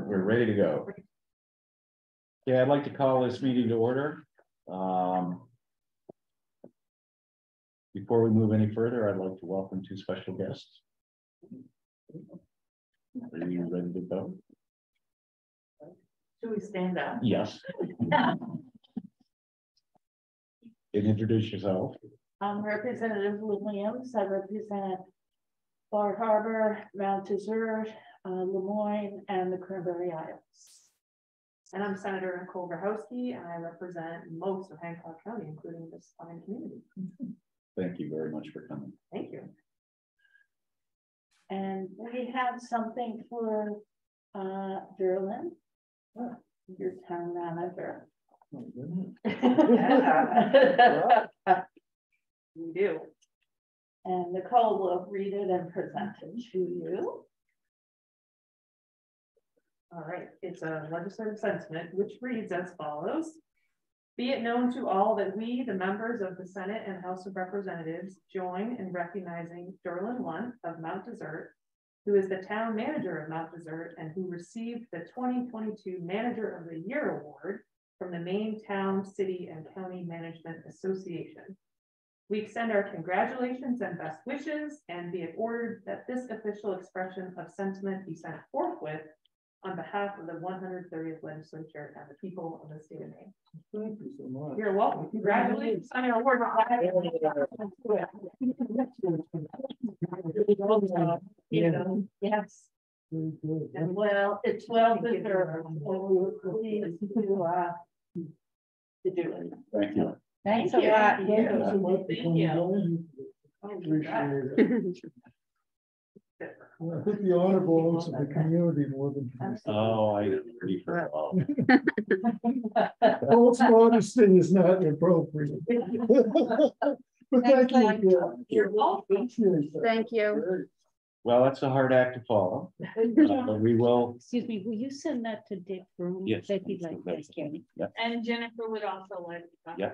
We're ready to go. Yeah, I'd like to call this meeting to order. Before we move any further, I'd like to welcome two special guests. Are you ready to go? Should we stand up? Yes. And introduce yourself. I'm Representative Williams. I represent Bar Harbor, Mount Desert, Lemoyne, and the Cranberry Isles. And I'm Senator Nicole Grahowski, and I represent most of Hancock County, including this fine community. Thank you very much for coming. Thank you. And we have something for Derlin, your town manager. We do. And Nicole will read it and present it to you. All right, it's a legislative sentiment which reads as follows. Be it known to all that we, the members of the Senate and House of Representatives, join in recognizing Derlin Lunt of Mount Desert, who is the town manager of Mount Desert and who received the 2022 Manager of the Year Award from the Maine Town, City, and County Management Association. We extend our congratulations and best wishes, and be it ordered that this official expression of sentiment be sent forthwith on behalf of the 130th Legislature and the people of the state of Maine. Thank you so much. You're welcome. Congratulations on your award. Yes. Very good. And well, it's well deserved. So we were pleased to do it. Thank you. Thanks a Thank you. lot. Thank you so much for Thank coming you. down. Appreciate it. Well, I think the honor belongs to the community more than to me. Oh, I agree for all. False modesty is not appropriate. But thank you. You're welcome. Appreciate that. Thank you. Great. Well, that's a hard act to follow. But we will. Excuse me, will you send that to Dick Broom? Yes. That he'd like, thank you. Yeah. And Jennifer would also like to. Yeah.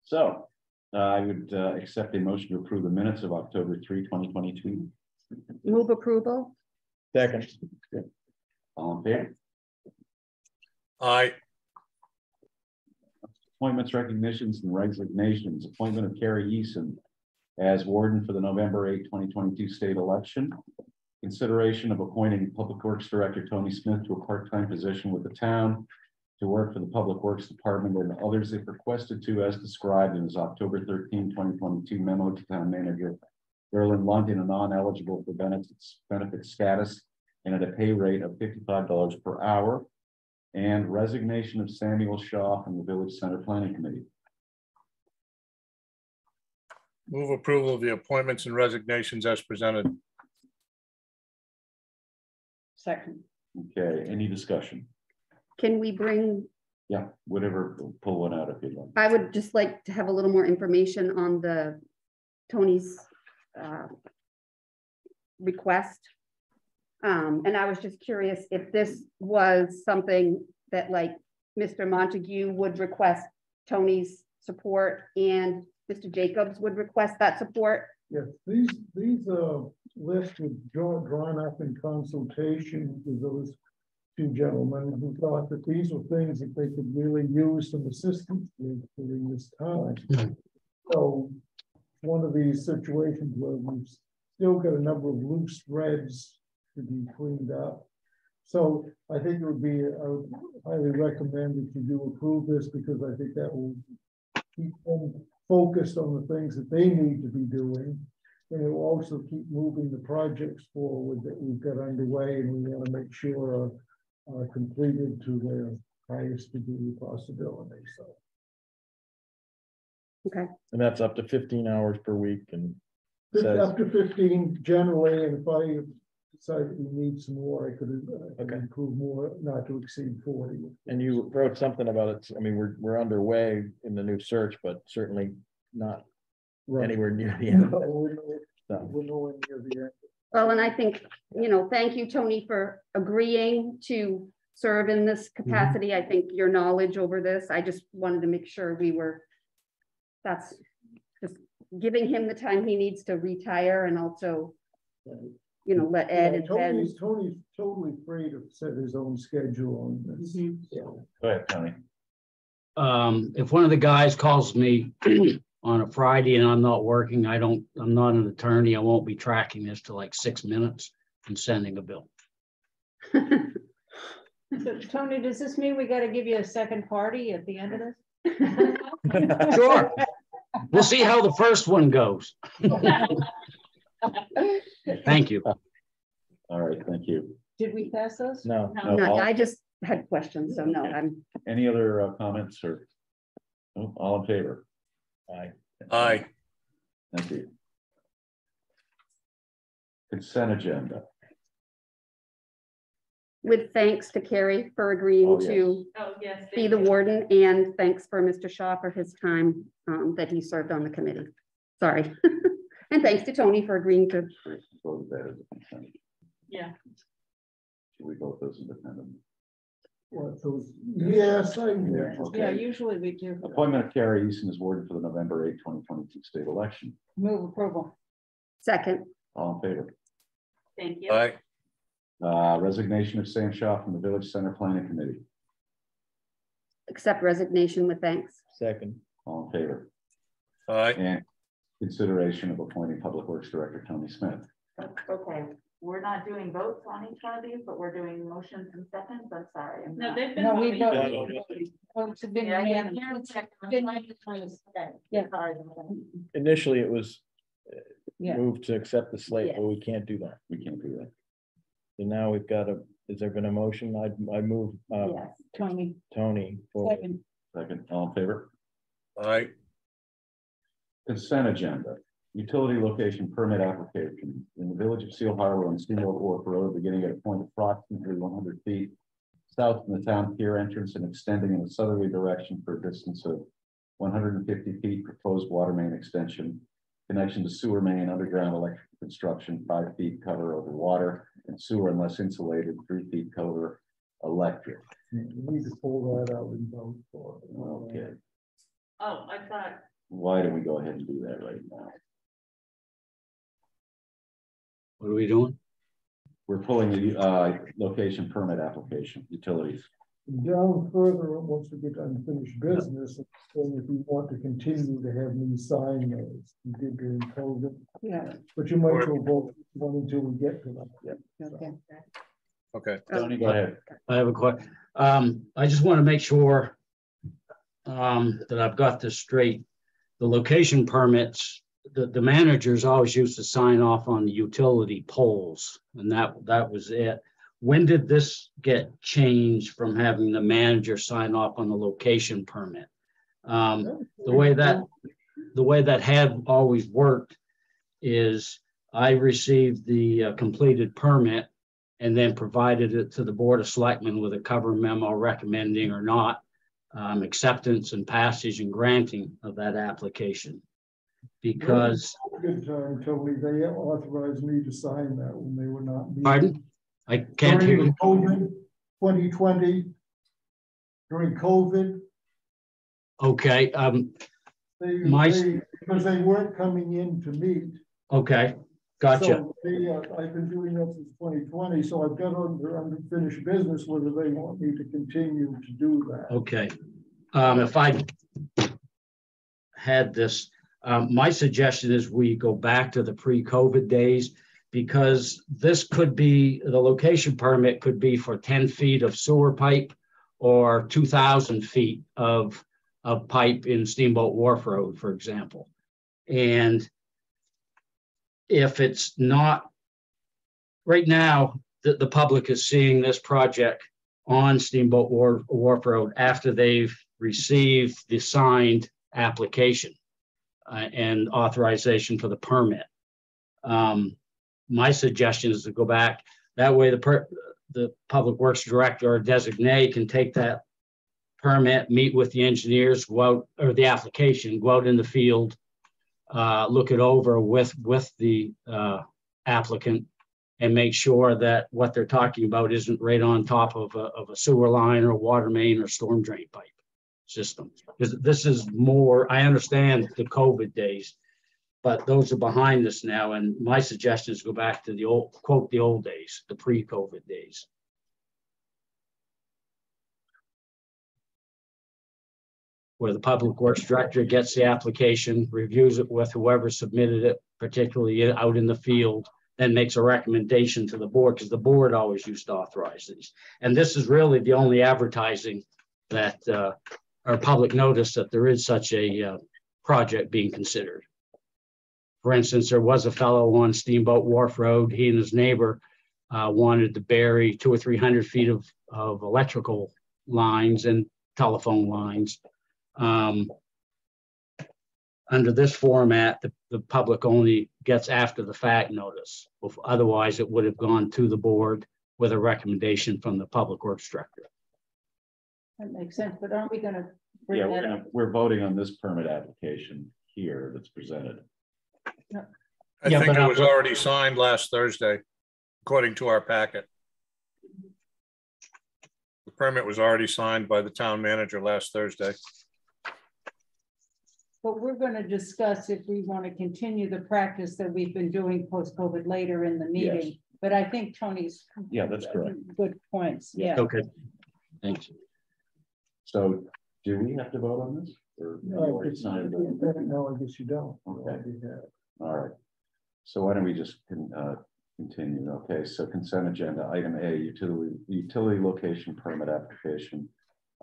So I would accept a motion to approve the minutes of October 3, 2022. Move approval? Second. All in favor? Aye. Appointments, recognitions, and resignations. Appointment of Carrie Eason as warden for the November 8, 2022 state election. Consideration of appointing Public Works Director Tony Smith to a part-time position with the town to work for the Public Works Department and others if requested to, as described in his October 13, 2022 memo to town manager Derlin Lunt, in a non-eligible for benefit status and at a pay rate of $55 per hour. And resignation of Samuel Shaw from the Village Center Planning Committee. Move approval of the appointments and resignations as presented. Second. Okay, any discussion? Can we bring, Yeah, whatever, pull one out if you'd like. I would just like to have a little more information on the Tony's request. And I was just curious if this was something that like Mr. Montague would request Tony's support and Mr. Jacobs would request that support. Yes, these lists were drawn up in consultation with those two gentlemen who thought that these were things that they could really use some assistance with during this time. So one of these situations where we've still got a number of loose threads to be cleaned up. So I think it would be, I would highly recommend that you do approve this, because I think that will keep them focused on the things that they need to be doing. And it will also keep moving the projects forward that we've got underway, and we want to make sure are completed to their highest degree of possibility. So. Okay. And that's up to 15 hours per week. And Up to 15 generally, and if I decide that we need some more, I could improve more, not to exceed 40. and you wrote something about it. I mean, we're underway in the new search, but certainly not anywhere near the end. We're nowhere near the end. Well, and I think, you know, thank you, Tony, for agreeing to serve in this capacity. I think your knowledge over this, I just wanted to make sure that's just giving him the time he needs to retire, and also, you you know, let Ed and Ben. Tony's totally free to set his own schedule on this. So. Go ahead, Tony. If one of the guys calls me on a Friday and I'm not working, I'm not an attorney. I won't be tracking this to like 6 minutes and sending a bill. So, Tony, does this mean we got to give you a second party at the end of this? Sure. We'll see how the first one goes. Thank you. All right, thank you. Did we pass those? No. No, I just had questions, so no, Any other comments or? No, all in favor? Aye. Aye. Thank you. Consent agenda. with thanks to Carrie for agreeing Oh, yes. to Oh, yes. be the warden, and thanks for Mr. Shaw for his time that he served on the committee. Sorry. And thanks to Tony for agreeing to. Vote that as a consent. Yeah. Should we vote those independent? What, those, yes, I, yeah. Okay. Yeah, usually we do. Appointment of Carrie Easton as warden for the November 8, 2022 state election. Move approval. Second. All in favor? Thank you. Aye. Resignation of Sam Shaw from the Village Center Planning Committee. Accept resignation with thanks. Second. All in favor? Aye. And consideration of appointing Public Works Director Tony Smith. Okay, we're not doing votes on each one of these, but we're doing motions and seconds. I'm sorry. No, they've been. No, we voting. voted. Votes have been Yeah, unanimous. Yeah. Initially, it was Yeah. moved to accept the slate, but we can't do that. We can't do that. So now we've got a, is there been a motion? I move Yes, Tony, Tony for second. Second, all in favor? Aye. Consent agenda. Utility location permit application in the village of Seal Harbor on Steamboat Wharf Road, beginning at a point approximately 100 feet south from the town pier entrance and extending in a southerly direction for a distance of 150 feet. Proposed water main extension, connection to sewer main, underground electric construction, 5 feet cover over water, and sewer unless insulated, 3 feet cover electric. You need to pull that out and vote for it. Okay, Oh, I thought, why don't we go ahead and do that right now? What are we doing? We're pulling the location permit application, utilities. Down further, once we get to unfinished business, saying if we want to continue to have me sign those, we did during COVID, Yeah, but you might as well vote one until we get to that. okay. Okay. Tony, go ahead. I have a question. I just want to make sure that I've got this straight. The location permits, the managers always used to sign off on the utility poles, and that was it. When did this get changed from having the manager sign off on the location permit? The way that had always worked is I received the completed permit and then provided it to the Board of Selectmen with a cover memo recommending or not acceptance and passage and granting of that application. Because, Good time, Tony, they authorized me to sign that when they were not. meeting. pardon? I can't hear you. COVID, 2020, during COVID, Okay, because they weren't coming in to meet. okay, gotcha. So I've been doing that since 2020, so I've got under unfinished business whether they want me to continue to do that. Okay, if I had this, my suggestion is we go back to the pre-COVID days, because this could be, the location permit could be for 10 feet of sewer pipe or 2,000 feet of pipe in Steamboat Wharf Road, for example. And if it's not, right now, the public is seeing this project on Steamboat Wharf Road after they've received the signed application and authorization for the permit. My suggestion is to go back. That way the Public Works Director or designee can take that permit, meet with the engineers, go out, or the application, go out in the field, look it over with the applicant, and make sure that what they're talking about isn't right on top of a sewer line or a water main or storm drain pipe system. Because this is more, I understand the COVID days, but those are behind us now. And my suggestion is go back to the old, quote, the old days, the pre-COVID days. Where the public works director gets the application, reviews it with whoever submitted it, particularly out in the field, then makes a recommendation to the board, because the board always used to authorize these. And this is really the only advertising that, or public notice that there is such a project being considered. For instance, there was a fellow on Steamboat Wharf Road. He and his neighbor wanted to bury 200 or 300 feet of electrical lines and telephone lines. Under this format, the public only gets after the fact notice. Otherwise, it would have gone to the board with a recommendation from the public works director. That makes sense, but aren't we gonna? Yeah, we're voting on this permit application here that's presented. I think it was already signed last Thursday, according to our packet. The permit was already signed by the town manager last Thursday. But we're going to discuss if we want to continue the practice that we've been doing post-COVID later in the meeting. Yes. But I think Tony's. Yeah, that's correct. Good points, yeah. Okay, thanks. So do we have to vote on this? Or No, it's not. No, I guess you don't. Okay. All right. So why don't we just continue? Okay, so consent agenda, item A, utility location permit application.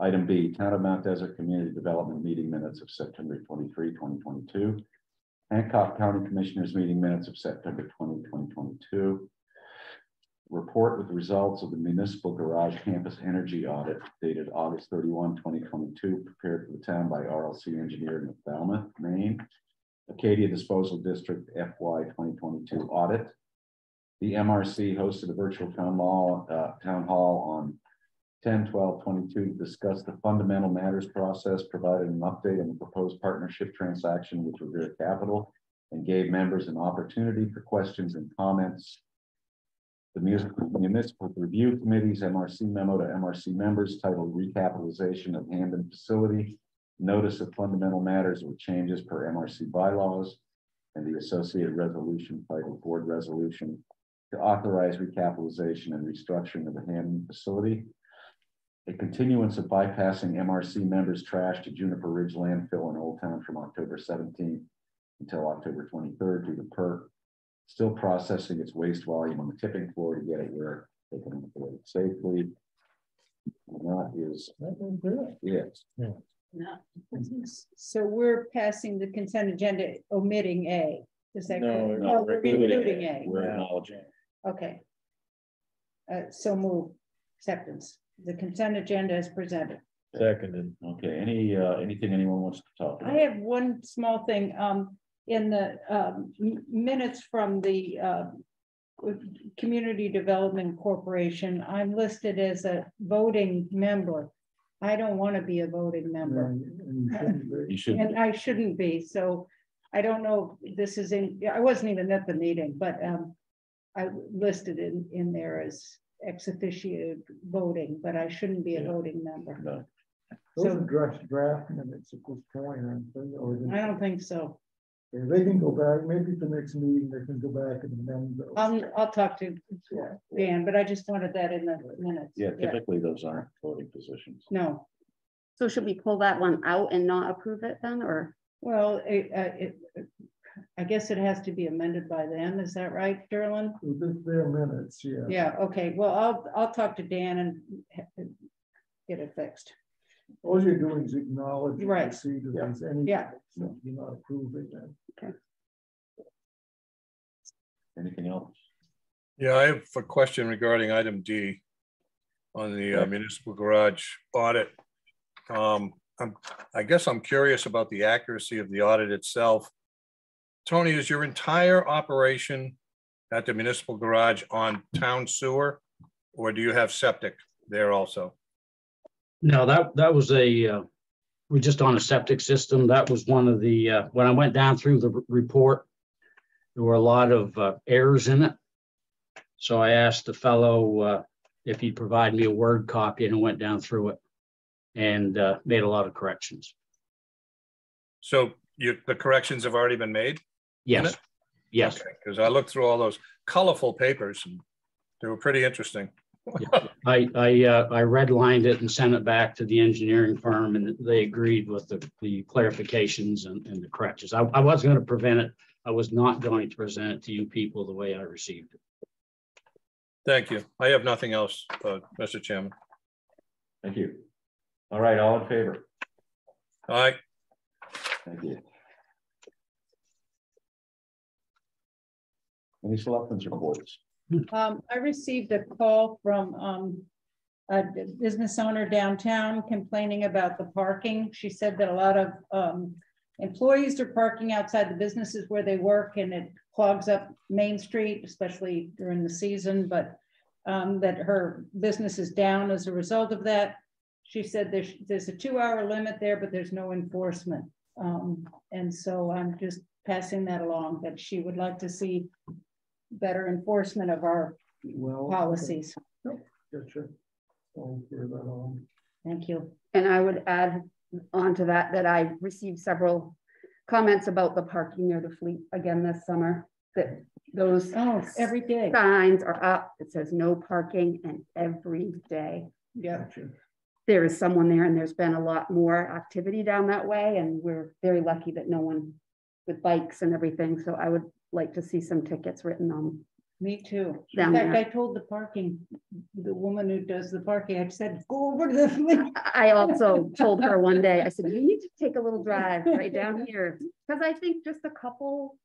Item B, Town of Mount Desert Community Development meeting minutes of September 23, 2022. Hancock County Commissioners meeting minutes of September 20, 2022. Report with the results of the Municipal Garage Campus Energy Audit dated August 31, 2022, prepared for the town by RLC Engineering of Falmouth, Maine. Acadia Disposal District FY 2022 audit. The MRC hosted a virtual town hall on 10/12/22 to discuss the fundamental matters process, provided an update on the proposed partnership transaction with Revere Capital, and gave members an opportunity for questions and comments. The Municipal Review Committee's MRC memo to MRC members titled Recapitalization of Hamden Facility, Notice of Fundamental Matters or Changes per MRC bylaws, and the associated resolution titled Board Resolution to authorize recapitalization and restructuring of the Hamden facility. A continuance of bypassing MRC members' trash to Juniper Ridge landfill in Old Town from October 17th until October 23rd due to PERC still processing its waste volume on the tipping floor to get it where they can operate it safely. And that is, yes. No. So we're passing the consent agenda omitting A. Is that No, correct? no, We're including including A. A. We're acknowledging. Okay. So move acceptance. The consent agenda is presented. Seconded. Okay, anything anyone wants to talk about? I have one small thing. In the minutes from the Community Development Corporation, I'm listed as a voting member. I don't want to be a voting member. You should. And I shouldn't be. So I don't know if this is in, I wasn't even at the meeting, but I listed in there as ex officio voting, but I shouldn't be a voting member. No. Those are draft minutes at this point, aren't they? Or I don't think so. they can go back, maybe at the next meeting, they can go back and amend those. I'll talk to Dan, but I just wanted that in the minutes. Yeah, typically those aren't voting positions. No, So should we pull that one out and not approve it then, or? well, I guess it has to be amended by them. Is that right, Derlin? With their minutes, yeah. Yeah, okay. Well, I'll talk to Dan and get it fixed. All you're doing is acknowledge. Right. See that there's any. Yeah. So you're not approving them. Okay. Anything else? Yeah, I have a question regarding item D on the municipal garage audit. I guess I'm curious about the accuracy of the audit itself. Tony, is your entire operation at the municipal garage on town sewer, or do you have septic there also? No, that was we're just on a septic system. That was one of the, when I went down through the report, there were a lot of errors in it. So I asked the fellow if he'd provide me a Word copy, and I went down through it and made a lot of corrections. So the corrections have already been made? Yes, yes. Because I looked through all those colorful papers and they were pretty interesting. I redlined it and sent it back to the engineering firm, and they agreed with the clarifications and the corrections. I was going to prevent it. I was not going to present it to you people the way I received it. Thank you. I have nothing else, Mr. Chairman. Thank you. All right, all in favor? All right. Thank you. Any selectmen's reports? I received a call from a business owner downtown complaining about the parking. She said that a lot of employees are parking outside the businesses where they work, and it clogs up Main Street, especially during the season, but that her business is down as a result of that. She said there's a 2-hour limit there, but there's no enforcement. And so I'm just passing that along, that she would like to see better enforcement of our policies. Gotcha. I'll clear that on. Thank you. And I would add on to that, that I received several comments about the parking near the fleet again this summer, that those every day signs are up. It says no parking, and every day. Yeah. Gotcha. There is someone there, and there's been a lot more activity down that way, and we're very lucky that no one with bikes and everything. So I would like to see some tickets written on. Me too. Down In fact, there. I told the woman who does the parking, I said, go over to the fleet. I also told her one day, I said, you need to take a little drive right down here, because I think just a couple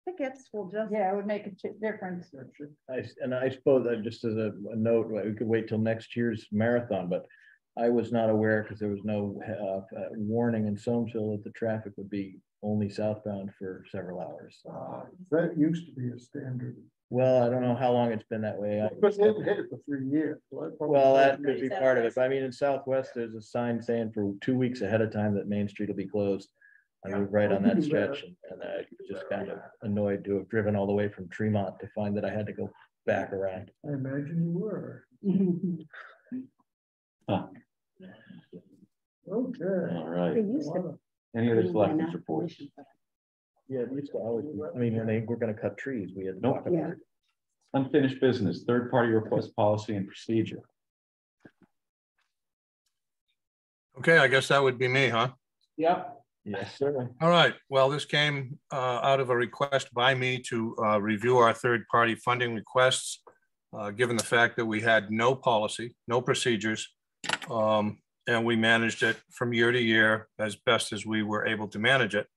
tickets will just. Yeah, it would make a difference. I suppose that just as a note, we could wait till next year's marathon, but I was not aware, because there was no warning in Soamesville that the traffic would be only southbound for several hours. That used to be a standard. Well, I don't know how long it's been that way. But they haven't hit it for 3 years. Well, that could be part of it. But I mean, in Southwest, there's a sign saying for 2 weeks ahead of time that Main Street will be closed. I moved right on that stretch, and I just kind of annoyed to have driven all the way from Tremont to find that I had to go back around. I imagine you were. Huh. Okay. All right. They used to Any other be selectmen's enough reports? information, but Yeah, it used to always be. I mean, when they were going to cut trees, we had to Nope. talk about Yeah. it. Unfinished business, third-party request policy and procedure. Okay, I guess that would be me, huh? Yep. Yes, sir. All right. Well, this came out of a request by me to review our third-party funding requests, given the fact that we had no policy, no procedures, and we managed it from year to year as best as we were able to manage it.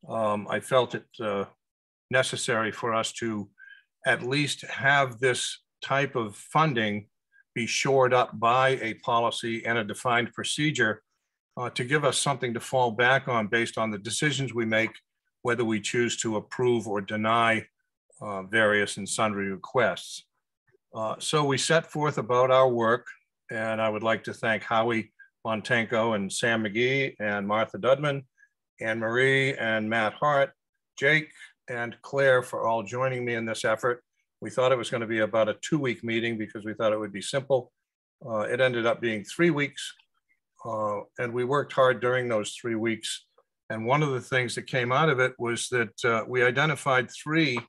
I felt it necessary for us to at least have this type of funding be shored up by a policy and a defined procedure to give us something to fall back on based on the decisions we make, whether we choose to approve or deny various and sundry requests. So we set forth about our work, and I would like to thank Howie Montenko and Sam McGee and Martha Dudman, Anne Marie and Matt Hart, Jake and Claire for all joining me in this effort. We thought it was going to be about a 2-week meeting because we thought it would be simple. It ended up being 3 weeks, and we worked hard during those 3 weeks. And one of the things that came out of it was that we identified 3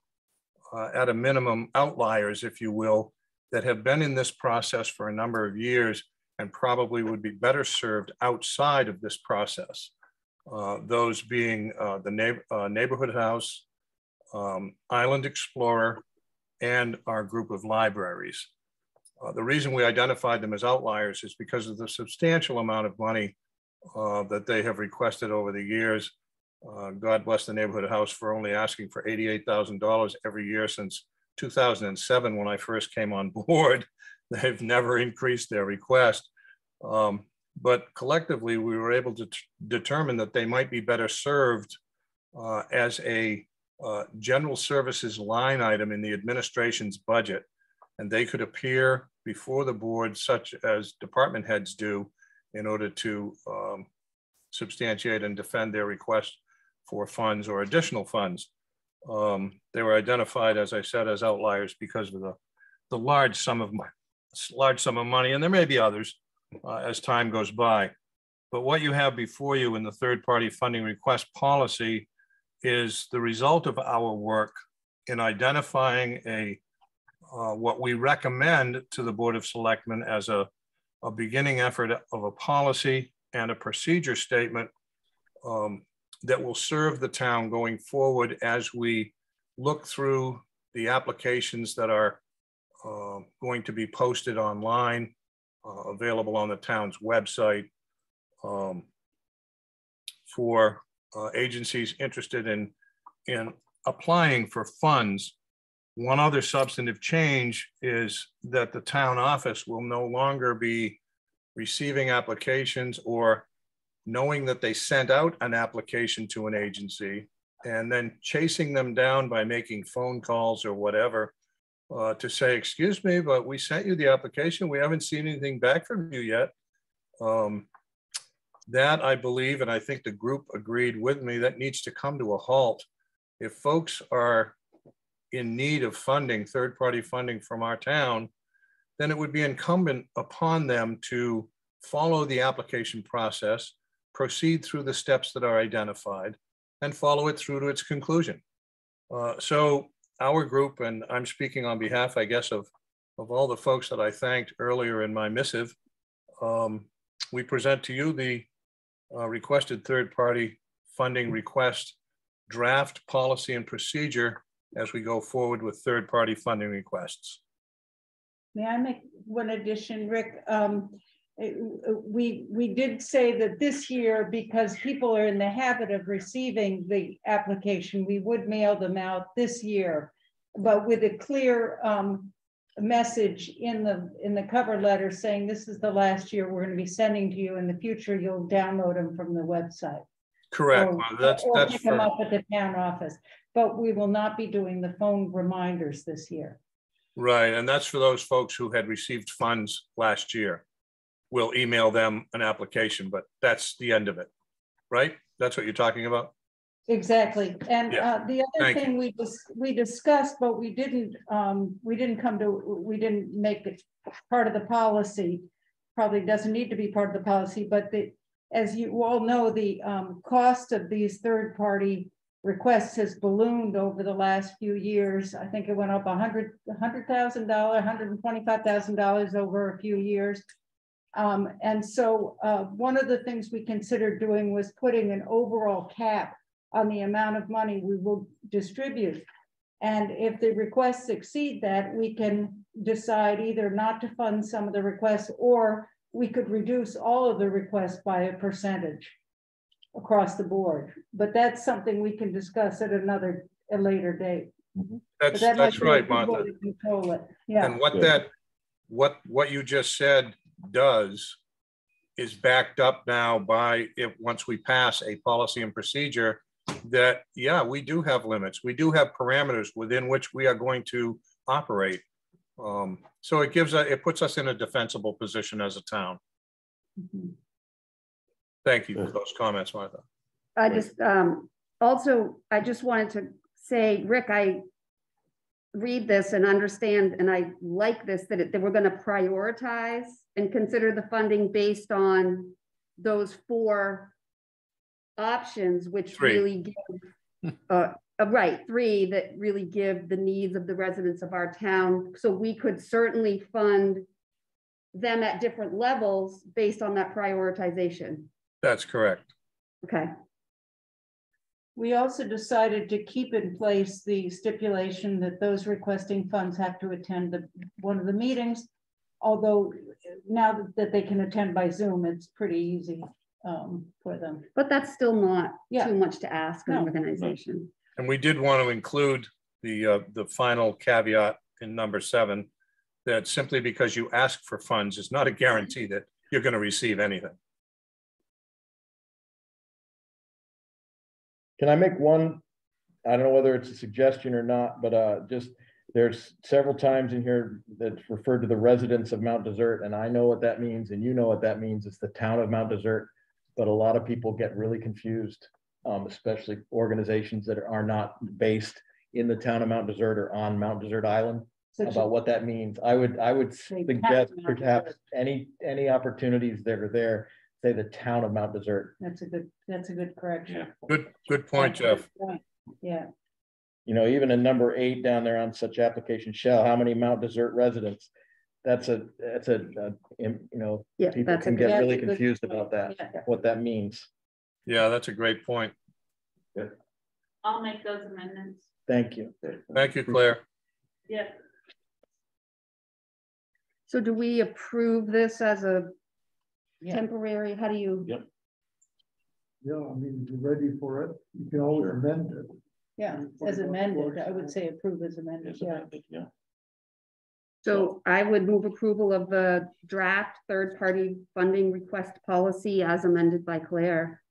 at a minimum outliers, if you will, that have been in this process for a number of years and probably would be better served outside of this process. Those being the neighborhood house, Island Explorer, and our group of libraries. The reason we identified them as outliers is because of the substantial amount of money that they have requested over the years. God bless the neighborhood house for only asking for $88,000 every year since 2007 when I first came on board. They've never increased their request. But collectively, we were able to determine that they might be better served as a general services line item in the administration's budget. And they could appear before the board, such as department heads do, in order to substantiate and defend their request for funds or additional funds. They were identified, as I said, as outliers because of the large sum of money, and there may be others as time goes by. But what you have before you in the third-party funding request policy is the result of our work in identifying what we recommend to the Board of Selectmen as a beginning effort of a policy and a procedure statement that will serve the town going forward as we look through the applications that are going to be posted online, available on the town's website, for agencies interested in applying for funds. One other substantive change is that the town office will no longer be receiving applications or knowing that they sent out an application to an agency and then chasing them down by making phone calls or whatever to say, excuse me, but we sent you the application. We haven't seen anything back from you yet. That I believe, and I think the group agreed with me, that needs to come to a halt. If folks are in need of funding, third-party funding from our town, then it would be incumbent upon them to follow the application process, proceed through the steps that are identified, and follow it through to its conclusion. So our group, and I'm speaking on behalf, I guess, of all the folks that I thanked earlier in my missive, we present to you the requested third-party funding request draft policy and procedure as we go forward with third-party funding requests. May I make one addition, Rick? We did say that this year, because people are in the habit of receiving the application, we would mail them out this year, but with a clear message in the cover letter saying this is the last year we're going to be sending to you. In the future, you'll download them from the website. Correct. Or That's pick them up at the town office. But we will not be doing the phone reminders this year. Right, and that's for those folks who had received funds last year. We'll email them an application, but that's the end of it, right? That's what you're talking about? Exactly. And Yeah. The other Thank thing we discussed, but we didn't make it part of the policy. Probably doesn't need to be part of the policy, but as you all know, the cost of these third-party requests has ballooned over the last few years. I think it went up $100,000, $125,000 over a few years. And so one of the things we considered doing was putting an overall cap on the amount of money we will distribute. And if the requests exceed that, we can decide either not to fund some of the requests, or we could reduce all of the requests by a percentage across the board. But that's something we can discuss at a later date. That's right, Martha. Control it. Yeah. And what you just said does is backed up now by once we pass a policy and procedure that, yeah, we do have limits. We do have parameters within which we are going to operate. So it puts us in a defensible position as a town. Mm-hmm. Thank you for those comments, Martha. I just I just wanted to say, Rick, I read this and understand, and I like this, that we're going to prioritize and consider the funding based on those 4 options, which 3. really give, right, 3 that really give the needs of the residents of our town. So we could certainly fund them at different levels based on that prioritization. That's correct. Okay. We also decided to keep in place the stipulation that those requesting funds have to attend one of the meetings, although now that they can attend by Zoom, it's pretty easy for them. But that's still not too much to ask an organization. And we did want to include the final caveat in number 7, that simply because you ask for funds is not a guarantee that you're going to receive anything. Can I make one, I don't know whether it's a suggestion or not, but just there's several times in here that's referred to the residents of Mount Desert, and I know what that means, and you know what that means. It's the town of Mount Desert, but a lot of people get really confused, especially organizations that are not based in the town of Mount Desert or on Mount Desert Island, about what that means. I would suggest perhaps any opportunities that are there, say the town of Mount Desert. That's a good correction. Good point, Jeff. Yeah, You know, even in number 8 down there on such application shall, how many Mount Desert residents? That's a, you know, Yeah, people that's a can good- get really that's a good confused point. about that, Yeah. what that means. Yeah, that's a great point. I'll make those amendments. Thank you. Thank you, Claire. Yeah. So do we approve this as a Yeah. temporary? How do you? Yep. Yeah, I mean, if you're ready for it, you can always amend it. yeah, as amended, I would say approve as amended, yeah. Yeah. So I would move approval of the draft third-party funding request policy as amended by Claire.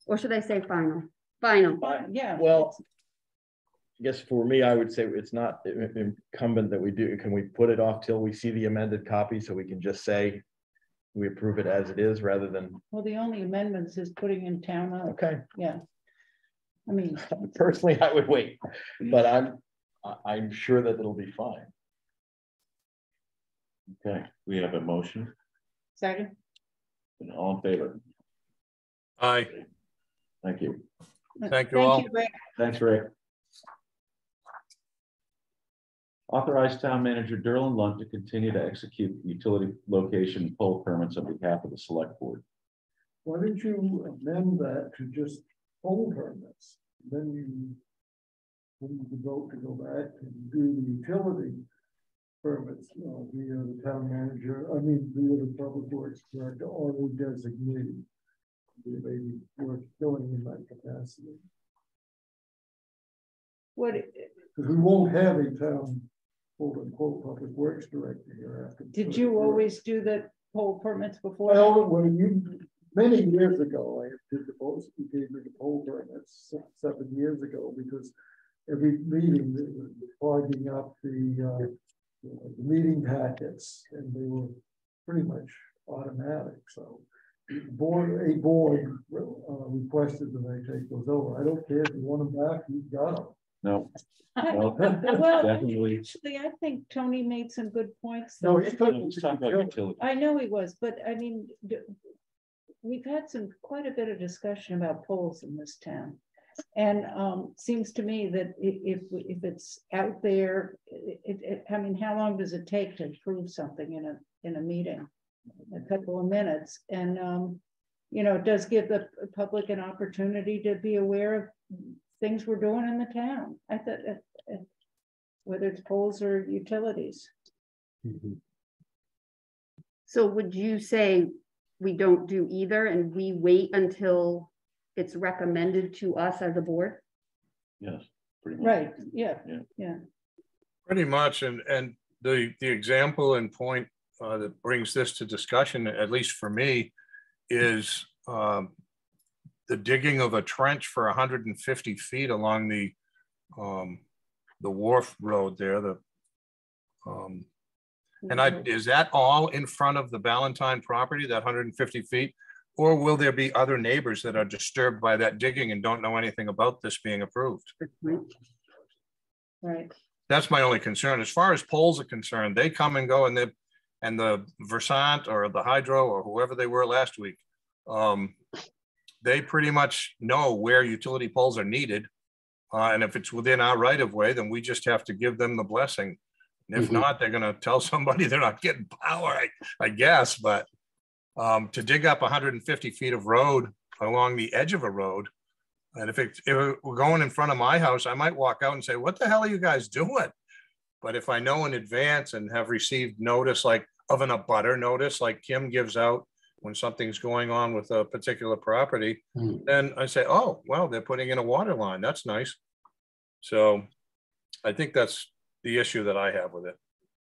Or should I say final? Final. Yeah. Well, I guess for me, I would say it's not incumbent that we do. Can we put it off till we see the amended copy so we can just say we approve it as it is rather than? Well, the only amendments is putting in town up, Okay. yeah. I mean, Personally, I would wait, but I'm sure that it'll be fine. Okay, we have a motion. second, And all in favor? Aye. Thank you. Thank you all. Rick. Thanks, Rick. Authorize town manager Derlin Lunt to continue to execute utility location poll permits on behalf of the select board. Why don't you amend that to just poll permits? Then you vote to go back and do the utility permits, via the town manager, via the public works director or the designee. They may be worth filling in that capacity. What, Because we won't have a town quote unquote public works director here after. did you always do the poll permits before? Well, many years ago, I did you gave me the poll permits 7 years ago, because every meeting that was clogging up the meeting packets, and they were pretty much automatic. So a board requested that I take those over. I don't care if you want them back, you've got them. No. Well, Definitely. actually, I think Tony made some good points. No, though. he's talking Let's talk about utility. I know he was, but I mean, we've had quite a bit of discussion about polls in this town. And seems to me that if it's out there, I mean, how long does it take to prove something in a meeting? A couple of minutes. And it does give the public an opportunity to be aware of things we're doing in the town. I thought, whether it's polls or utilities. So would you say we don't do either and we wait until it's recommended to us as a board? Yes. Pretty much. Right, yeah. Pretty much, and the example and point that brings this to discussion, at least for me, is the digging of a trench for 150 feet along the wharf road there. Is that all in front of the Ballantyne property, that 150 feet? Or will there be other neighbors that are disturbed by that digging and don't know anything about this being approved? Right. That's my only concern. As far as poles are concerned, they come and go, and the Versant or the Hydro or whoever they were last week, they pretty much know where utility poles are needed. And if it's within our right of way, then we just have to give them the blessing. And if not, they're going to tell somebody they're not getting power, I guess. But to dig up 150 feet of road along the edge of a road, and if we're going in front of my house, I might walk out and say, what the hell are you guys doing? But if I know in advance and have received notice, like of an abutter notice, like Kim gives out when something's going on with a particular property, then I say, oh, well, they're putting in a water line. That's nice. So I think that's the issue that I have with it,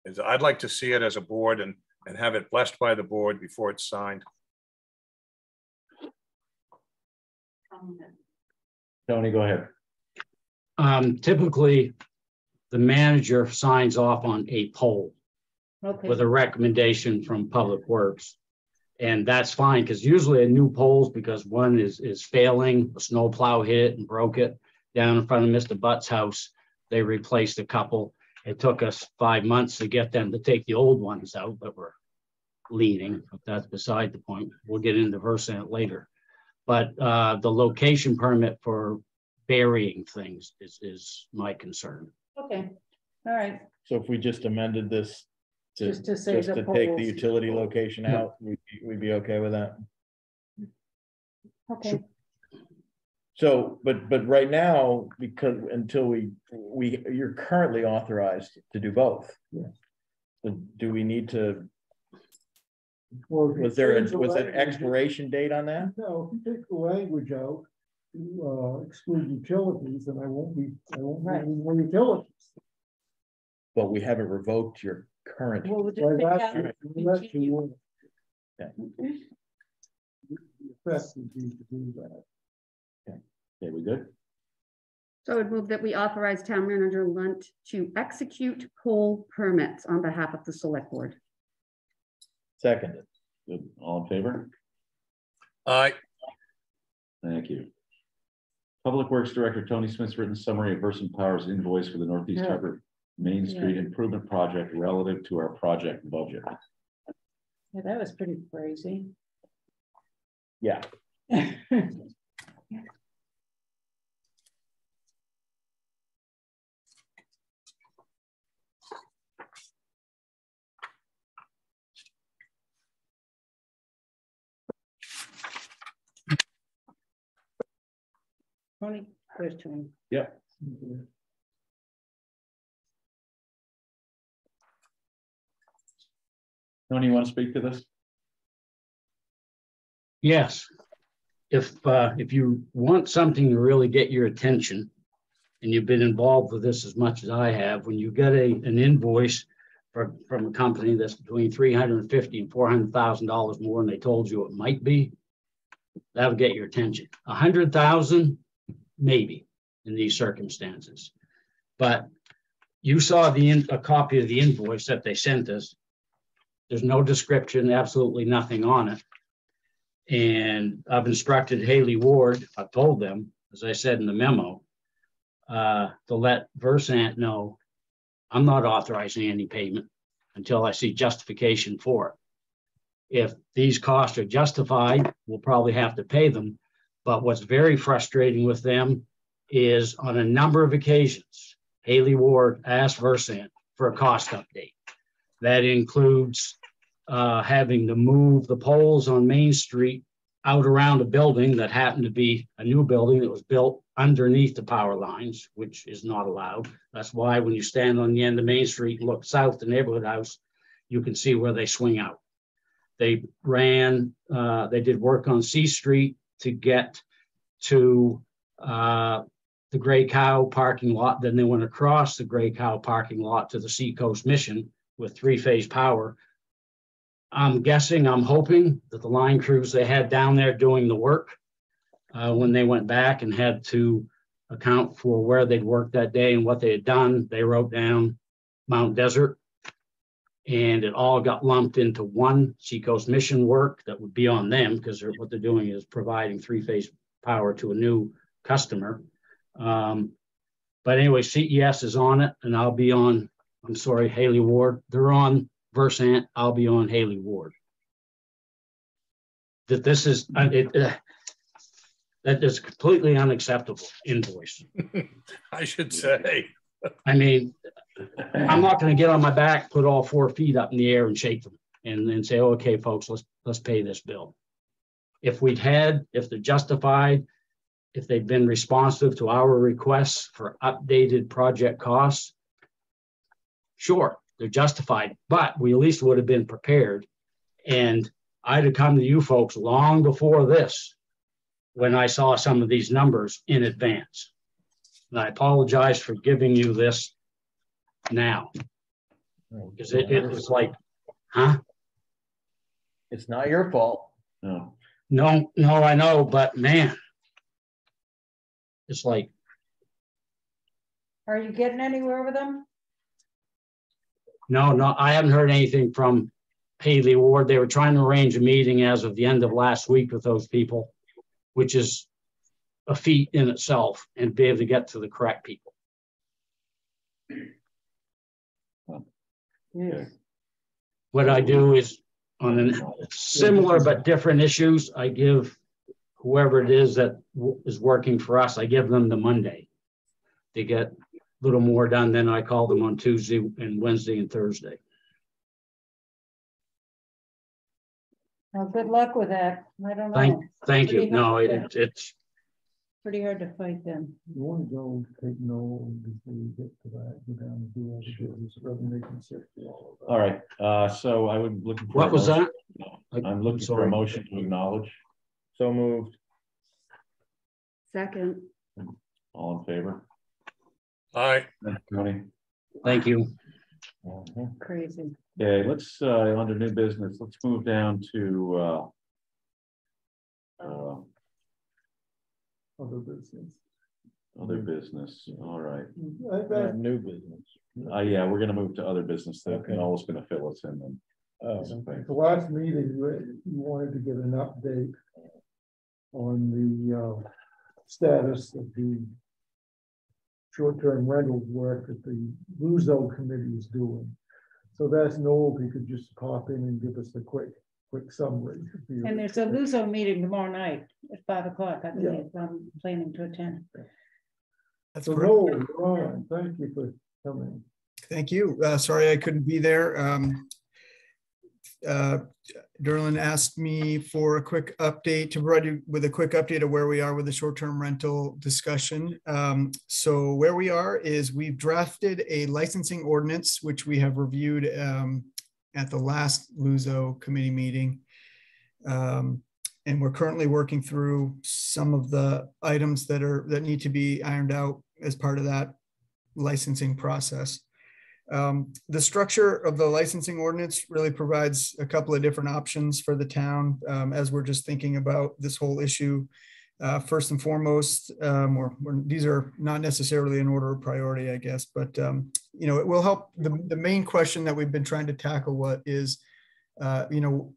is I'd like to see it as a board and have it blessed by the board before it's signed. Tony, go ahead. Typically, the manager signs off on a poll Okay. with a recommendation from Public Works. And that's fine, because usually a new poles, because one is failing, a snowplow hit it and broke it down in front of Mr. Butt's house. They replaced a couple. It took us 5 months to get them to take the old ones out, but we're leaning, but that's beside the point. We'll get into Versant later. But the location permit for burying things is my concern. Okay, all right, So if we just amended this to just to say the take the poles. utility location out, we'd be okay with that. Okay, So, but right now, because until you're currently authorized to do both. Yeah. So do we need to, Well, if you was there change the an language- expiration date on that? No, if you take the language out, exclude utilities, then I won't be any more utilities. But we haven't revoked your current. well, we'll just Well, take that's- out that's continue. your- The effect would be to do that. Okay, we good? So I would move that we authorize town manager Lunt to execute poll permits on behalf of the select board. Seconded. Good. All in favor? Aye. Thank you. Public Works Director Tony Smith's written summary of Versant Power's invoice for the Northeast Yeah. Harbor Main Street Improvement Project relative to our project budget. Yeah, that was pretty crazy. Yeah. Tony, there's Tony. Yep. Tony, you want to speak to this? Yes. If you want something to really get your attention, and you've been involved with this as much as I have, when you get an invoice from a company that's between $350,000 and $400,000 more than they told you it might be, that'll get your attention. 100,000, maybe in these circumstances. But you saw a copy of the invoice that they sent us. There's no description, absolutely nothing on it. And I've instructed Haley Ward, I've told them, as I said in the memo, to let Versant know I'm not authorizing any payment until I see justification for it. If these costs are justified, we'll probably have to pay them. But what's very frustrating with them is on a number of occasions, Haley Ward asked Versant for a cost update. That includes having to move the poles on Main Street out around a building that happened to be a new building that was built underneath the power lines, which is not allowed. That's why when you stand on the end of Main Street and look south the neighborhood house, you can see where they swing out. They did work on C Street to get to the Gray Cow parking lot. Then they went across the Gray Cow parking lot to the Seacoast Mission with three-phase power. I'm hoping that the line crews they had down there doing the work, when they went back and had to account for where they'd worked that day and what they had done, they wrote down Mount Desert, and it all got lumped into one Seacoast Mission work that would be on them, because what they're doing is providing three-phase power to a new customer. But anyway, CES is on it, and I'll be on, I'm sorry, Haley Ward. They're on Versant, I'll be on Haley Ward. That this is, that is completely unacceptable invoice. I should say. I mean, I'm not going to get on my back, put all 4 feet up in the air and shake them and then say, okay, folks, let's pay this bill. If they're justified, if they've been responsive to our requests for updated project costs, sure, they're justified, but we at least would have been prepared. And I'd have come to you folks long before this when I saw some of these numbers in advance. And I apologize for giving you this now. Because it was like, huh? It's not your fault. No. No, I know, but man, it's like. Are you getting anywhere with them? No, I haven't heard anything from Haley Ward. They were trying to arrange a meeting as of the end of last week with those people, which is a feat in itself, and be able to get to the correct people. Yes. What I do is on the similar but different issues, I give whoever it is that is working for us, I give them the Monday to get a little more done. Then I call them on Tuesday and Wednesday and Thursday. Well, good luck with that. I don't know. Thank you. Pretty No, hard it's pretty hard to fight them. You want to go take no before you get to that, go down and do all the business, rather than making sick. All right, so I would look. what was that? I'm looking for a sorry. motion to acknowledge. So moved. Second, All in favor? Aye. Thanks, Tony. Thank you. Crazy. Okay, let's, under new business, let's move down to, Other business. other business. All right. New business. Yeah, we're gonna move to other business that Okay. Noel's gonna fill us in then. Oh, At the last meeting, you wanted to get an update on the status of the short-term rentals work that the Luso committee is doing. So that's Noel, if he could just pop in and give us a quick summary. And there's a Luso meeting tomorrow night at 5 o'clock. I believe I'm planning to attend. That's So great. Noel, Ron, thank you for coming. Thank you. Sorry I couldn't be there. Derlin asked me for a quick update, to provide you with a quick update of where we are with the short-term rental discussion. So where we are is we've drafted a licensing ordinance, which we have reviewed at the last Luso committee meeting. And we're currently working through some of the items that need to be ironed out as part of that licensing process. The structure of the licensing ordinance really provides a couple of different options for the town as we're just thinking about this whole issue. First and foremost, these are not necessarily in order of priority, I guess, but you know, it will help. The main question that we've been trying to tackle is, you know,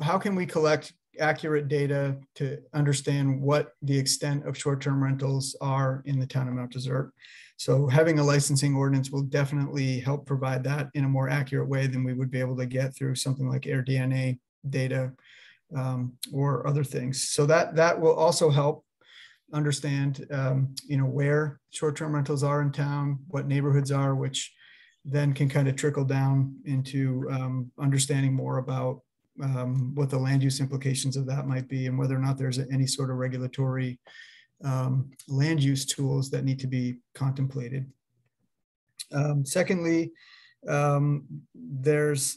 how can we collect accurate data to understand what the extent of short-term rentals are in the town of Mount Desert. So having a licensing ordinance will definitely help provide that in a more accurate way than we would be able to get through something like AirDNA data or other things. So that will also help understand, you know, where short-term rentals are in town, what neighborhoods are, which then can kind of trickle down into understanding more about what the land use implications of that might be and whether or not there's any sort of regulatory land use tools that need to be contemplated. Secondly, there's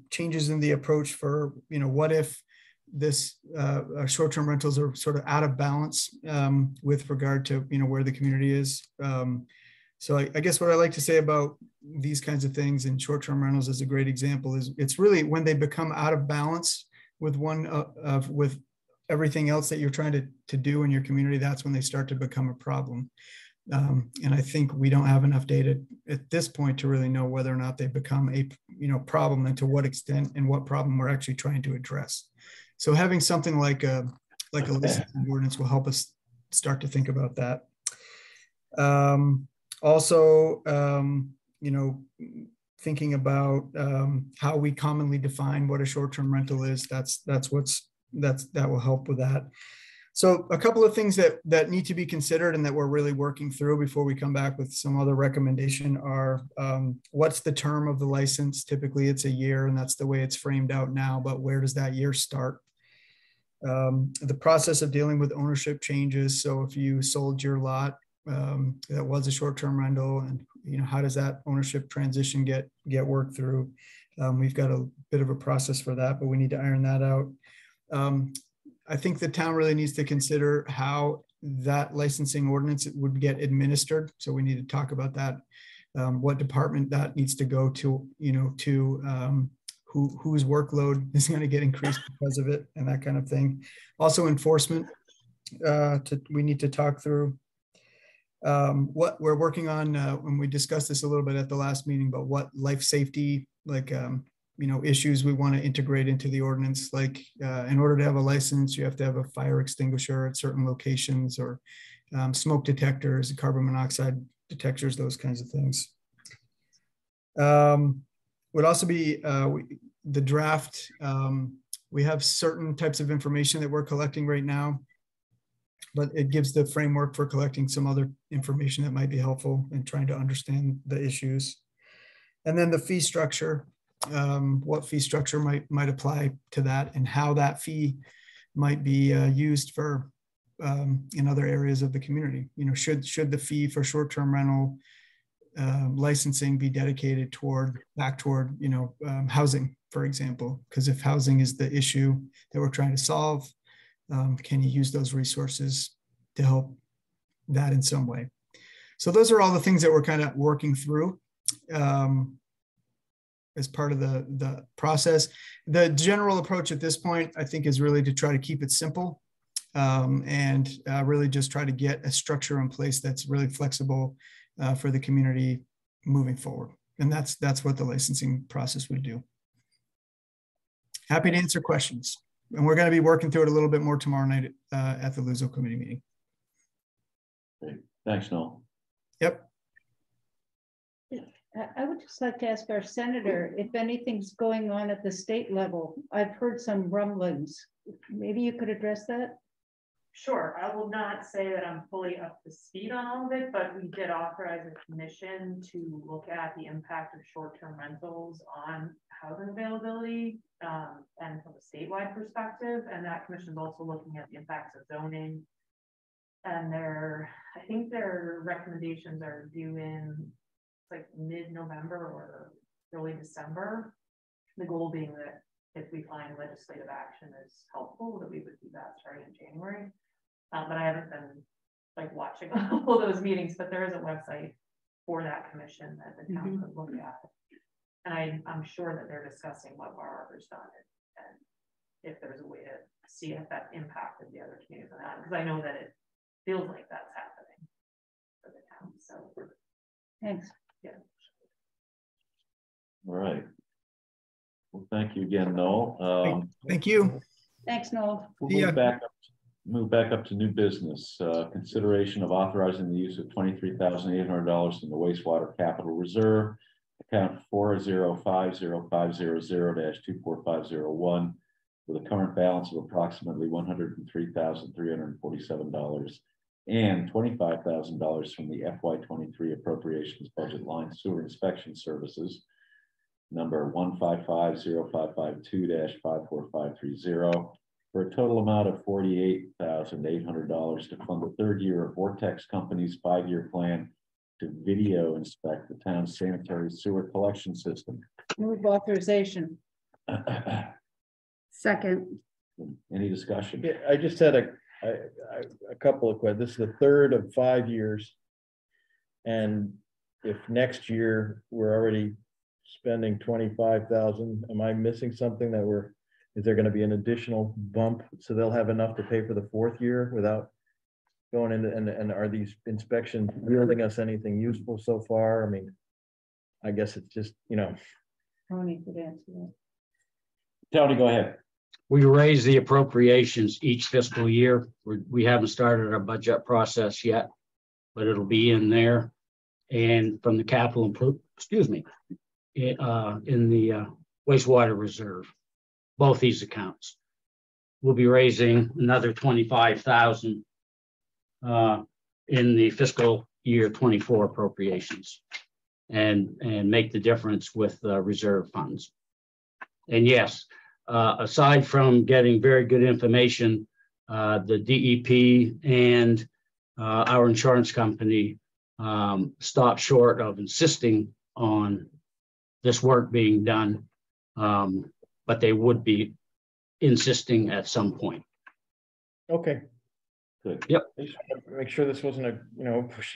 changes in the approach for, you know, what if this short-term rentals are sort of out of balance with regard to, you know, where the community is. So I guess what I like to say about these kinds of things, and short-term rentals is a great example, is it's really when they become out of balance with with everything else that you're trying to do in your community, that's when they start to become a problem. And I think we don't have enough data at this point to really know whether or not they become a, you know, problem, and to what extent and what problem we're actually trying to address. So having something like a licensing ordinance will help us start to think about that. Also, you know, thinking about how we commonly define what a short-term rental is, that will help with that. So a couple of things that need to be considered and that we're really working through before we come back with some other recommendation are, what's the term of the license? Typically it's a year, and that's the way it's framed out now, but where does that year start? The process of dealing with ownership changes. So if you sold your lot that was a short-term rental, and, you know, how does that ownership transition get worked through? We've got a bit of a process for that, but we need to iron that out. I think the town really needs to consider how that licensing ordinance would get administered. So we need to talk about that, what department that needs to go to, you know, to whose workload is going to get increased because of it, and that kind of thing. Also enforcement, we need to talk through. What we're working on, when we discussed this a little bit at the last meeting, but what life safety, like, you know, issues we want to integrate into the ordinance. Like, in order to have a license, you have to have a fire extinguisher at certain locations, or smoke detectors, carbon monoxide detectors, those kinds of things. would also be the draft. We have certain types of information that we're collecting right now, but it gives the framework for collecting some other information that might be helpful in trying to understand the issues. And then the fee structure, what fee structure might apply to that, and how that fee might be used for in other areas of the community. You know, should the fee for short-term rental licensing be dedicated back toward housing, for example? Because if housing is the issue that we're trying to solve, can you use those resources to help that in some way? So those are all the things that we're kind of working through as part of the process. The general approach at this point, I think, is really to try to keep it simple and really just try to get a structure in place that's really flexible for the community moving forward. And that's what the licensing process would do. Happy to answer questions. And we're going to be working through it a little bit more tomorrow night at the LUZO committee meeting. Great. Thanks, Noel. Yep. I would just like to ask our senator if anything's going on at the state level. I've heard some rumblings. Maybe you could address that? Sure, I will not say that I'm fully up to speed on all of it, but we did authorize a commission to look at the impact of short-term rentals on housing availability and from a statewide perspective. And that commission is also looking at the impacts of zoning. And I think their recommendations are due in like mid-November or early December. The goal being that if we find legislative action is helpful, that we would do that starting in January. But I haven't been like watching all those meetings, but there is a website for that commission that the town could look at. And I'm sure that they're discussing what Bar Harbor's done and if there's a way to see if that impacted the other communities on that, because I know that it feels like that's happening for the town. So thanks. Yeah. All right. Well, thank you again, Noel. Thank you. Thanks, Noel. We'll move back up to new business. Consideration of authorizing the use of $23,800 in the wastewater capital reserve, account 4050500-24501, with a current balance of approximately $103,347 and $25,000 from the FY23 appropriations budget line sewer inspection services, number 1550552-54530, for a total amount of $48,800 to fund the third year of Vortex Company's 5-year plan to video inspect the town's sanitary sewer collection system. Move authorization. Second. Any discussion? Yeah, I just had a couple of questions. This is the third of 5 years. And if next year we're already spending 25,000, am I missing something that is there going to be an additional bump so they'll have enough to pay for the 4th year without going into, and are these inspections yielding us anything useful so far? I mean, I guess it's just, Tony could answer that. Tony, go ahead. We raise the appropriations each fiscal year. We haven't started our budget process yet, but it'll be in there. And from the capital in the wastewater reserve, both these accounts. We'll be raising another 25,000 in the fiscal year 24 appropriations and make the difference with reserve funds. And yes, aside from getting very good information, the DEP and our insurance company stopped short of insisting on this work being done, but they would be insisting at some point. Okay. Good. Yep. Make sure this wasn't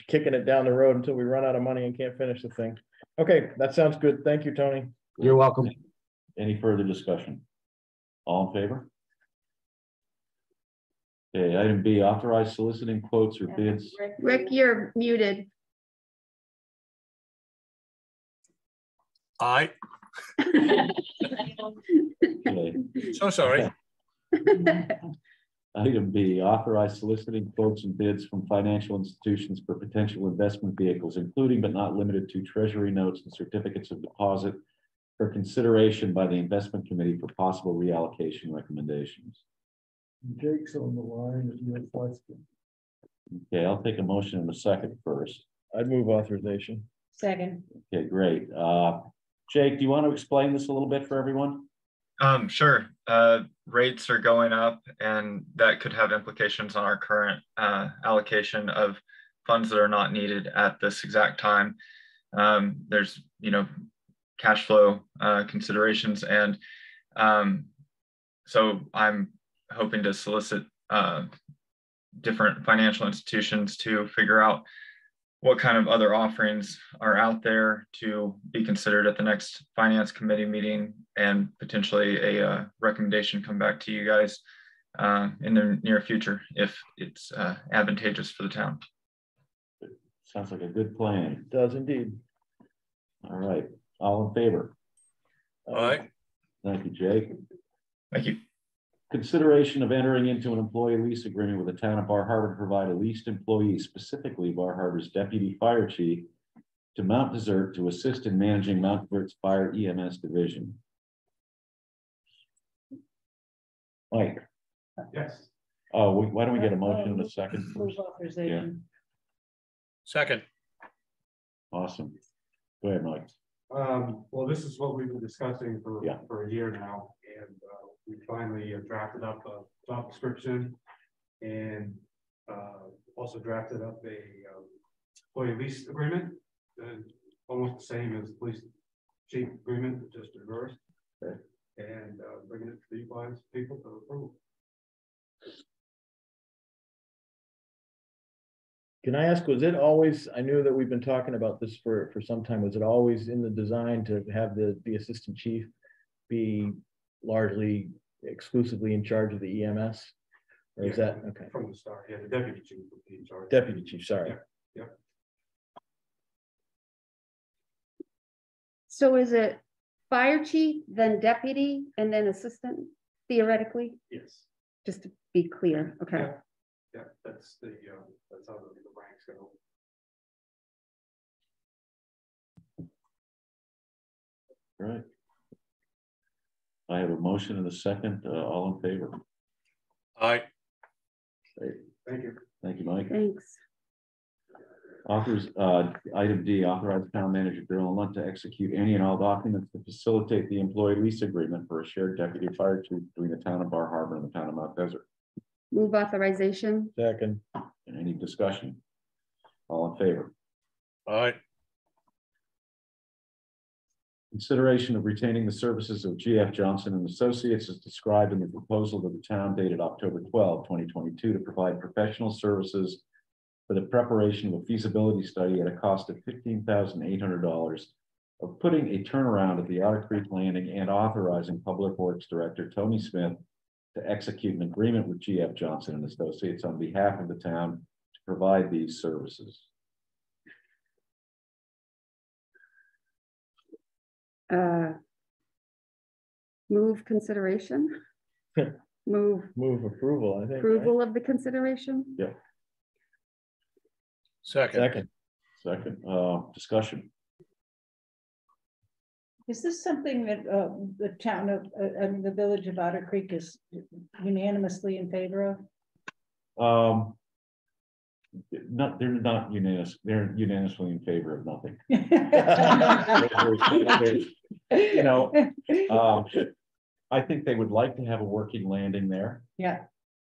kicking it down the road until we run out of money and can't finish the thing. Okay, that sounds good. Thank you, Tony. You're welcome. Any further discussion? All in favor? Okay, item B, authorize soliciting quotes or bids. Rick, you're muted. Aye. Okay. So sorry. Item B, authorize soliciting quotes and bids from financial institutions for potential investment vehicles, including but not limited to treasury notes and certificates of deposit, for consideration by the investment committee for possible reallocation recommendations. Jake's on the line if you have questions. Okay, I'll take a motion in a second first. I'd move authorization. Second. Okay, great. Jake, do you want to explain this a little bit for everyone? Sure. Rates are going up, and that could have implications on our current allocation of funds that are not needed at this exact time. There's, cash flow considerations, and so I'm hoping to solicit different financial institutions to figure out what kind of other offerings are out there to be considered at the next finance committee meeting, and potentially a recommendation come back to you guys in the near future if it's advantageous for the town. Sounds like a good plan. It does indeed. All right, all in favor? All right. Thank you, Jake. Thank you. Consideration of entering into an employee lease agreement with the town of Bar Harbor to provide a leased employee, specifically Bar Harbor's deputy fire chief, to Mount Desert to assist in managing Mount Desert's fire EMS division. Mike. Yes. Oh, why don't we get a motion in a second? Move authorization. Second. Awesome. Go ahead, Mike. Well, this is what we've been discussing Yeah. for a year now, and we finally drafted up a job description, and also drafted up a employee lease agreement, and almost the same as police chief agreement, but just reversed. Okay. And bringing it to you guys, people for approval. Can I ask, was it always, I knew that we've been talking about this for some time, was it always in the design to have the assistant chief be largely exclusively in charge of the EMS? Or is that, okay. From the start, yeah, the deputy chief would be in charge. Deputy chief, sorry. Yeah. So is it fire chief, then deputy, and then assistant, theoretically? Yes. Just to be clear, okay. Yeah. Yeah, that's how the ranks go. All right. I have a motion and a second. All in favor? All right. Great. Thank you. Thank you, Mike. Thanks. Item D, authorize town manager Darrell Lunt to execute any and all documents to facilitate the employee lease agreement for a shared deputy fire chief between the town of Bar Harbor and the town of Mount Desert. Move authorization. Second. And any discussion? All in favor? All right. Consideration of retaining the services of GF Johnson and Associates as described in the proposal to the town dated October 12, 2022 to provide professional services for the preparation of a feasibility study at a cost of $15,800 of putting a turnaround at the Otter Creek Landing and authorizing Public Works Director Tony Smith to execute an agreement with GF Johnson and Associates on behalf of the town to provide these services. Move consideration. Move approval, I think. approval of the consideration. Yeah. Second. Second, discussion. Is this something that the town of, the village of Otter Creek is unanimously in favor of? They're not unanimous. They're unanimously in favor of nothing. I think they would like to have a working landing there. Yeah.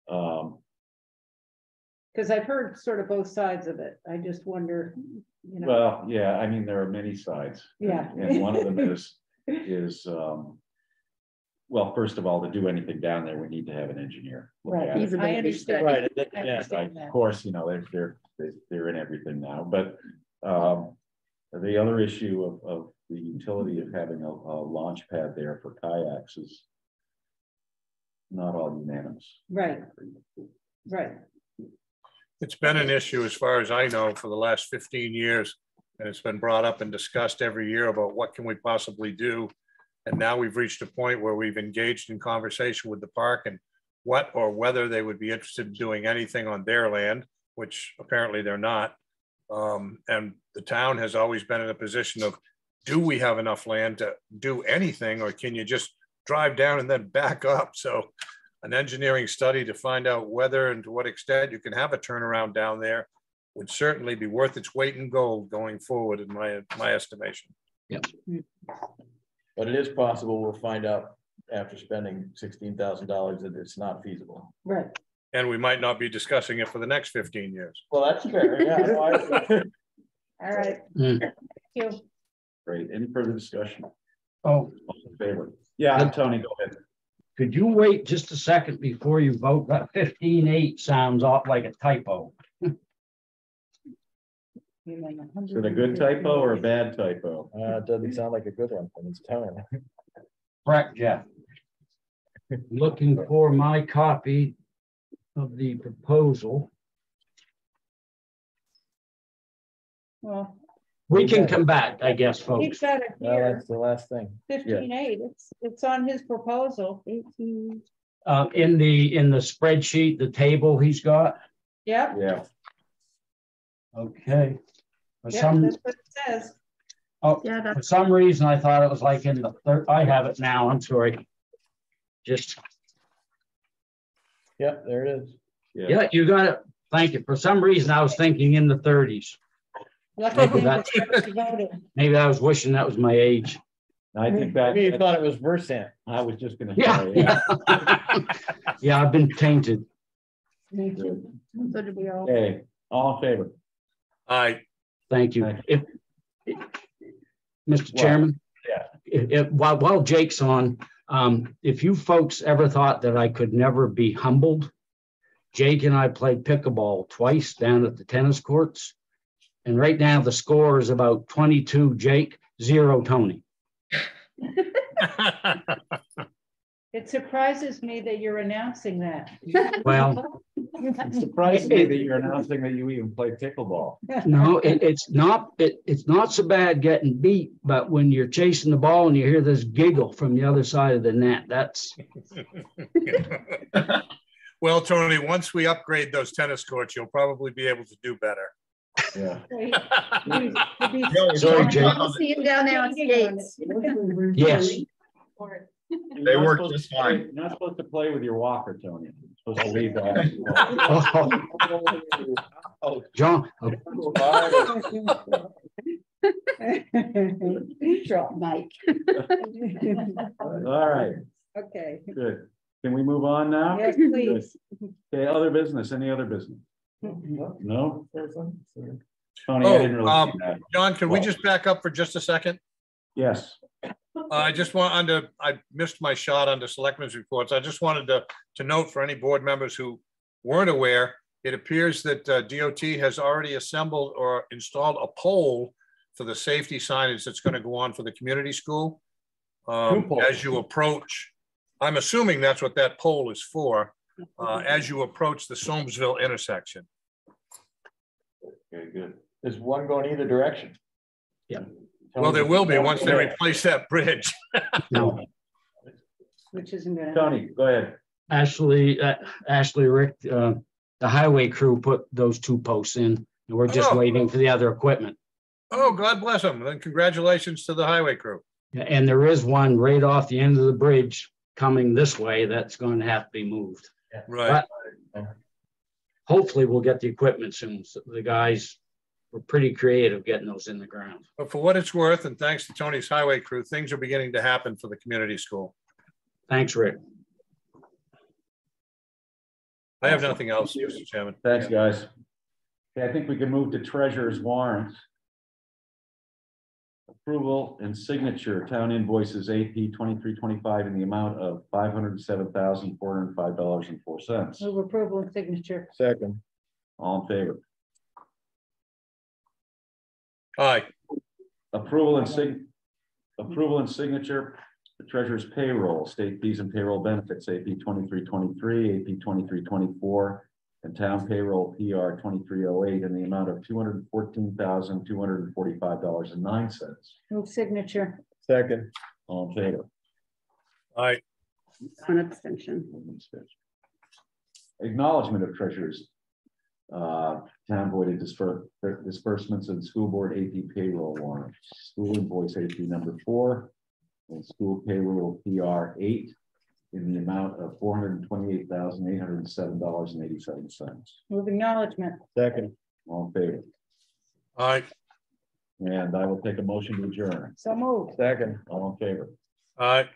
Because I've heard sort of both sides of it. I just wonder, Well, yeah, I mean, there are many sides. Yeah. And one of them is, well, first of all, to do anything down there, we need to have an engineer. Right. Feasibility I understand. Right. I Yeah. understand that. Of course, they're in everything now, but the other issue of the utility of having a launch pad there for kayaks is not all unanimous. Right. Right. It's been an issue, as far as I know, for the last 15 years. And it's been brought up and discussed every year about what can we possibly do. And now we've reached a point where we've engaged in conversation with the park and what or whether they would be interested in doing anything on their land, which apparently they're not. And the town has always been in a position of do we have enough land to do anything, or can you just drive down and then back up? So an engineering study to find out whether and to what extent you can have a turnaround down there would certainly be worth its weight in gold going forward, in my estimation. Yep. But it is possible we'll find out after spending $16,000 that it's not feasible. Right. And we might not be discussing it for the next 15 years. Well, that's fair. Yeah. No, All right. Mm. Thank you. Great. Any further discussion? Oh, All in favor? Yeah, Tony, go ahead. could you wait just a second before you vote? That 15.8 sounds off like a typo. Is it a good typo or a bad typo? it doesn't sound like a good one from his tone. Correct, Jeff. Looking for my copy of the proposal. Well, We can come back, I guess, he's folks. got it Well, here, that's the last thing. 15.8, it's on his proposal. In the spreadsheet, the table he's got. Yep, Yeah. Okay. For yep, some, that's what it says. oh, Yeah, for that's, some reason, I thought it was like in the third. I have it now. I'm sorry. Just, Yep, there it is. yeah, you got it. Thank you. For some reason, I was thinking in the 30s. Lucky thing that's- that you voted. Maybe I was wishing that was my age. I think that, Maybe you thought it was Versant. I was just gonna Yeah. say, yeah. Yeah, I've been tainted. Me too. So did we all. Okay, all in favor? Thank you. Thank If, Mr. Well, Chairman? yeah. While Jake's on, if you folks ever thought that I could never be humbled, Jake and I played pickleball twice down at the tennis courts. And right now the score is about 22 Jake, 0 Tony. It surprises me that you're announcing that. Well, It surprised me that you're announcing that you even play pickleball. no, it's not so bad getting beat, but when you're chasing the ball and you hear this giggle from the other side of the net, that's Well, Tony, once we upgrade those tennis courts, you'll probably be able to do better. Yeah. Sorry, Jake. I'll see you down there on skates. Yes. They work just fine. You're not supposed to play with your walker, Tony. You're supposed to leave that. Oh, John. Drop Mike. All right, Okay. good. Can we move on now? Yes, please. Okay, other business, any other business? No? Tony, Oh, I didn't really see that. John, can we just back up for just a second? Yes, I just want I missed my shot under selectmen's reports. I just wanted to note for any board members who weren't aware, it appears that DOT has already assembled or installed a pole for the safety signage that's going to go on for the community school. As you approach, I'm assuming that's what that pole is for, as you approach the Soamesville intersection. okay, good. There's one going either direction. Yeah. Well, there will be once they replace that bridge. No, Which isn't gonna. Tony, go ahead. Ashley, Rick, the highway crew put those 2 posts in, and we're just Oh. waiting for the other equipment. Oh, God bless them. Then congratulations to the highway crew. Yeah, and there is one right off the end of the bridge coming this way that's going to have to be moved. Right. But hopefully we'll get the equipment soon. So the guys were pretty creative getting those in the ground. But for what it's worth, and thanks to Tony's highway crew, things are beginning to happen for the community school. Thanks, Rick. I have nothing else, Mr. Chairman. Thanks, guys. Okay, I think we can move to treasurer's warrants. Approval and signature town invoices AP 2325 in the amount of $507,405.04. Move approval and signature. Second. All in favor? Aye. Approval and signature, the treasurer's payroll, state fees and payroll benefits, AP 2323, AP 2324, and town payroll PR 2308 in the amount of $214,245.09. Move signature. Second. All in favor? Aye. One abstention. Acknowledgement of treasurer's Town voided disbursements and school board AP payroll warrant, school invoice AP number 4, and school payroll PR 8 in the amount of $428,807.87. Move acknowledgement. Second. All in favor? Aye. And I will take a motion to adjourn. So moved. Second. All in favor? Aye.